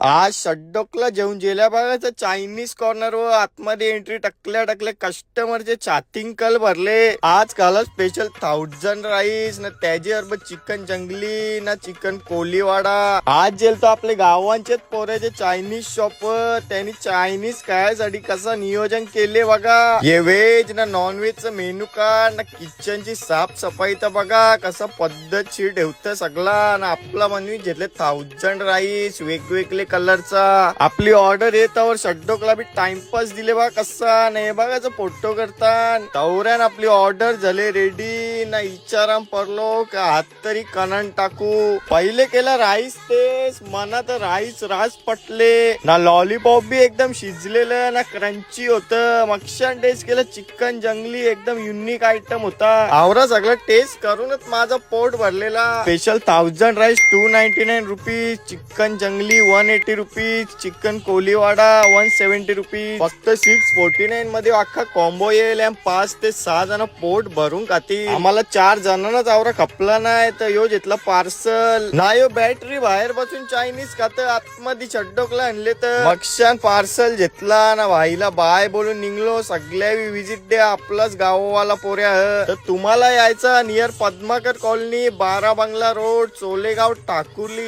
आज षड्डोकला जेवून गेल्या बघा तर चायनीज कॉर्नर व आतमध्ये एंट्री टाकल्या कस्टमरचे छातींग कल भरले. आज काल स्पेशल 1000 राईस ना त्याची बरोबर चिकन जंगली ना चिकन कोलीवाडा. आज जेलतो आपले गावांचेच पोराचे चायनीज शॉप. त्यांनी चायनीज खायसाठी कसं नियोजन केले बघा. हे व्हेज ना नॉन व्हेजचं मेनू कार्ड ना किचनची साफसफाई तर बघा कसं पद्धतशीर ठेवतं सगळा. ना आपला म्हणून घेतले 1000 राईस वेगवेगळे कलरचा. आपली ऑर्डर येतावर षड्डोकला बी टाइमपास दिले बा कसा नाही बघायचं फोटो करता. तवऱ्यान आपली ऑर्डर झाले रेडी ना इचाराम पडलो का हात तरी कणन टाकू. पहिले केला राईस तेच मनात राईस रास पटले ना. लॉलीपॉप बी एकदम शिजलेलं ना क्रंची होतं. मक्षान टेस्ट केलं चिकन जंगली एकदम युनिक आयटम होता. आवरा सगळं टेस्ट करूनच माझा पोट भरलेला. स्पेशल 1000 राईस 299 रुपीज, चिकन जंगली 180 रुपीज, चिकन कोलीवाडा 170 रुपीज. फक्त 649 मध्ये अख्खा कॉम्बो येईल. 5 ते 6 जण पोट भरून खातील. आम्हाला 4 जणांनाच आवरा खपला नाही तर यो घेतला पार्सल. ना यो बॅटरी बाहेर बसून चायनीज खात आतमध्ये षड्डोकला आणले तर मक्षान पार्सल घेतला ना. भाईला बाय बोलून निघलो. सगळ्या विजिट द्या आपलाच गाववाला पोऱ्या. तर तुम्हाला यायचा नियर पद्माकर कॉलनी, 12 बंगला रोड, चोलेगाव, टाकुर्ली.